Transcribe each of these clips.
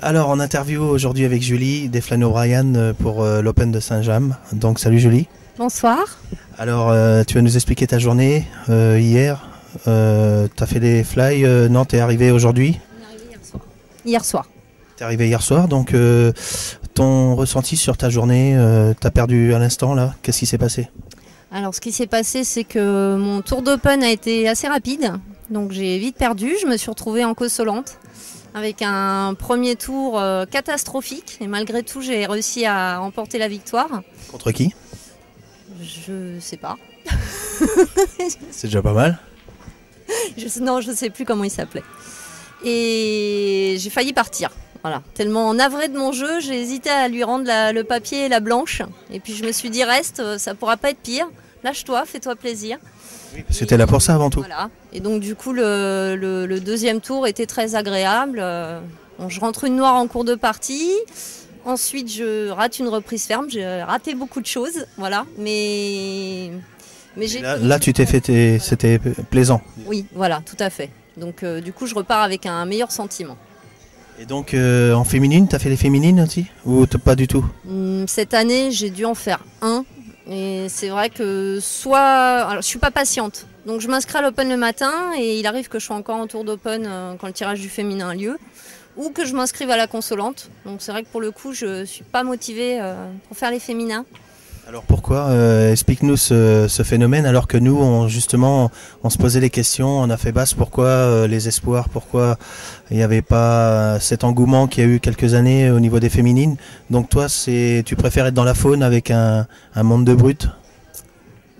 Alors, en interview aujourd'hui avec Julie Deflano O'Brien pour l'Open de Saint-James. Donc, salut Julie. Bonsoir. Alors, tu vas nous expliquer ta journée hier. Tu as fait des fly, non, tu es arrivé aujourd'hui? On est arrivé hier soir. Hier soir. Tu es arrivé hier soir, donc ton ressenti sur ta journée, tu as perdu à l'instant là, qu'est-ce qui s'est passé? Alors, ce qui s'est passé, c'est que mon tour d'Open a été assez rapide. Donc, j'ai vite perdu. Je me suis retrouvée en consolante avec un premier tour catastrophique. Et malgré tout, j'ai réussi à remporter la victoire. Contre qui? Je sais pas. C'est déjà pas mal. Non, je sais plus comment il s'appelait. Et j'ai failli partir. Voilà. Tellement navrée de mon jeu, j'ai hésité à lui rendre le papier et la blanche. Et puis je me suis dit, reste, ça pourra pas être pire. Lâche-toi, fais-toi plaisir. Oui, parce que t'es là pour ça avant tout. Voilà. Et donc du coup, le deuxième tour était très agréable. Bon, je rentre une noire en cours de partie. Ensuite, je rate une reprise ferme. J'ai raté beaucoup de choses. Voilà. Mais là, tu t'es fait, c'était plaisant. Oui, voilà, tout à fait. Donc du coup, je repars avec un meilleur sentiment. Et donc en féminine, tu as fait les féminines aussi? Ou pas du tout? Cette année, j'ai dû en faire un. Et c'est vrai que alors, je suis pas patiente. Donc je m'inscris à l'Open le matin et il arrive que je sois encore en tour d'Open quand le tirage du féminin a lieu. Ou que je m'inscrive à la consolante. Donc c'est vrai que pour le coup, je suis pas motivée pour faire les féminins. Alors pourquoi? Explique-nous ce phénomène alors que nous, on se posait des questions, on a fait basse, pourquoi les espoirs, pourquoi il n'y avait pas cet engouement qu'il y a eu quelques années au niveau des féminines. Donc toi, tu préfères être dans la faune avec un monde de brutes?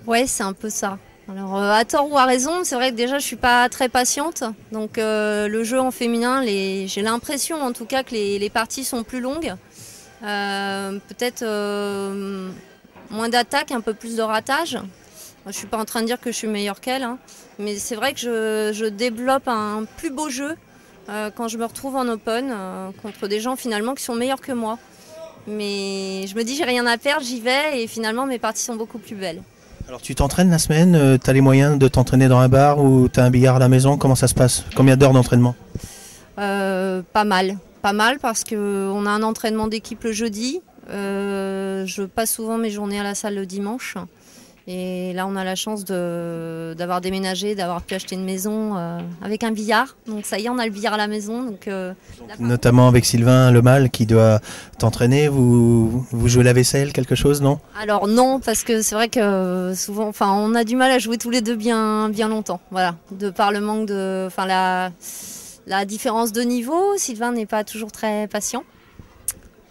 Ouais, c'est un peu ça. Alors à tort ou à raison, c'est vrai que déjà je suis pas très patiente. Donc le jeu en féminin, j'ai l'impression en tout cas que les parties sont plus longues. Peut-être moins d'attaque, un peu plus de ratage. Moi, je ne suis pas en train de dire que je suis meilleure qu'elle, hein, mais c'est vrai que je développe un plus beau jeu quand je me retrouve en Open contre des gens finalement qui sont meilleurs que moi. Mais je me dis j'ai rien à perdre, j'y vais et finalement mes parties sont beaucoup plus belles. Alors tu t'entraînes la semaine, tu as les moyens de t'entraîner dans un bar ou tu as un billard à la maison? Comment ça se passe? Combien d'heures d'entraînement? Pas mal parce qu'on a un entraînement d'équipe le jeudi. Je passe souvent mes journées à la salle le dimanche. Et là, on a la chance d'avoir déménagé, d'avoir pu acheter une maison avec un billard. Donc ça y est, on a le billard à la maison. Donc, notamment avec Sylvain Lemal qui doit t'entraîner. Vous jouez la vaisselle, quelque chose, non? Alors non, parce que c'est vrai que souvent, on a du mal à jouer tous les deux bien longtemps. Voilà, de par le manque de, la différence de niveau. Sylvain n'est pas toujours très patient.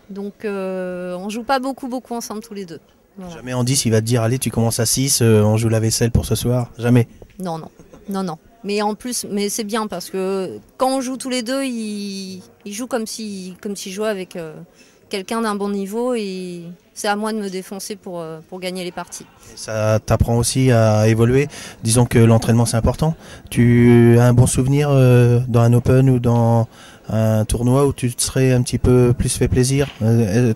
Donc on joue pas beaucoup ensemble tous les deux. Voilà. Jamais en 10 il va te dire allez tu commences à 6, on joue la vaisselle pour ce soir? Jamais? Non. Mais en plus, c'est bien parce que quand on joue tous les deux, il joue comme s'il jouait avec quelqu'un d'un bon niveau et c'est à moi de me défoncer pour gagner les parties. Et ça t'apprend aussi à évoluer. Disons que l'entraînement c'est important. Tu as un bon souvenir dans un Open ou dans un tournoi où tu te serais un petit peu plus fait plaisir?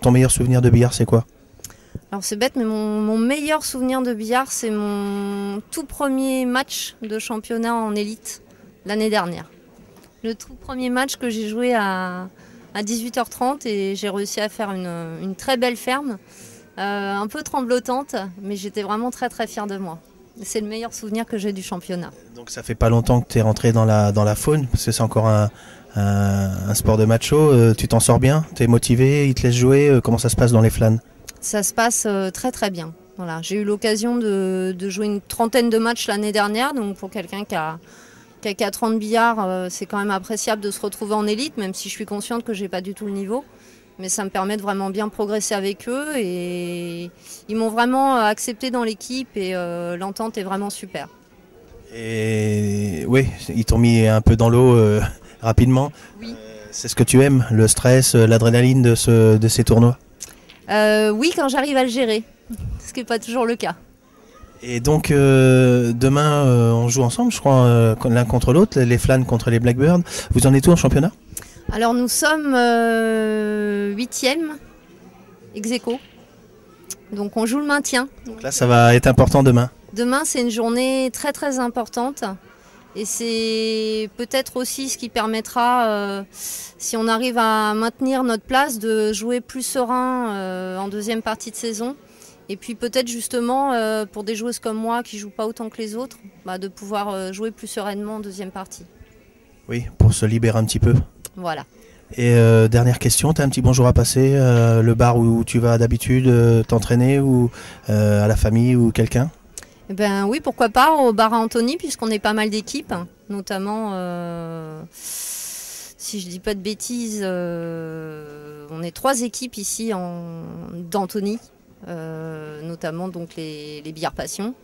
Ton meilleur souvenir de billard c'est quoi? Alors c'est bête, mais mon meilleur souvenir de billard, c'est mon tout premier match de championnat en élite l'année dernière. Le tout premier match que j'ai joué à 18h30 et j'ai réussi à faire une très belle ferme, un peu tremblotante, mais j'étais vraiment très très fière de moi. C'est le meilleur souvenir que j'ai du championnat. Donc ça fait pas longtemps que tu es rentré dans la faune, parce que c'est encore un sport de macho. Tu t'en sors bien? Tu es motivé? Ils te laissent jouer? Comment ça se passe dans les flânes? Ça se passe très très bien. Voilà. J'ai eu l'occasion de jouer une trentaine de matchs l'année dernière, donc pour quelqu'un qui a 4 ans de billard, c'est quand même appréciable de se retrouver en élite, même si je suis consciente que j'ai pas du tout le niveau. Mais ça me permet de vraiment bien progresser avec eux et ils m'ont vraiment accepté dans l'équipe et l'entente est vraiment super. Et oui, ils t'ont mis un peu dans l'eau rapidement. Oui. C'est ce que tu aimes, le stress, l'adrénaline de ces tournois? Oui, quand j'arrive à le gérer, ce qui n'est pas toujours le cas. Et donc demain on joue ensemble, je crois, l'un contre l'autre, les Flânes contre les Blackbirds. Vous en êtes où en championnat? Alors nous sommes 8e, ex aequo. Donc on joue le maintien. Donc là ça va être important demain. Demain c'est une journée très très importante. Et c'est peut-être aussi ce qui permettra, si on arrive à maintenir notre place, de jouer plus serein en deuxième partie de saison. Et puis peut-être justement, pour des joueuses comme moi qui ne jouent pas autant que les autres, de pouvoir jouer plus sereinement en deuxième partie. Oui, pour se libérer un petit peu. Voilà. Et dernière question, tu as un petit bonjour à passer, le bar où tu vas d'habitude t'entraîner ou à la famille ou quelqu'un? Eh ben oui, pourquoi pas, au bar à Antony, puisqu'on est pas mal d'équipes, notamment, si je dis pas de bêtises, on est 3 équipes ici d'Antony, notamment donc les Billards Passion.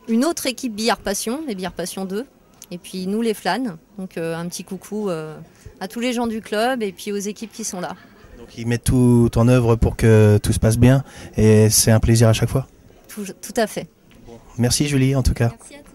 Une autre équipe Billards Passion, les Billards Passion 2, et puis nous les Flânes. Donc un petit coucou à tous les gens du club et puis aux équipes qui sont là. Donc ils mettent tout en œuvre pour que tout se passe bien et c'est un plaisir à chaque fois. Tout à fait. Merci Julie en tout cas. Merci à toi.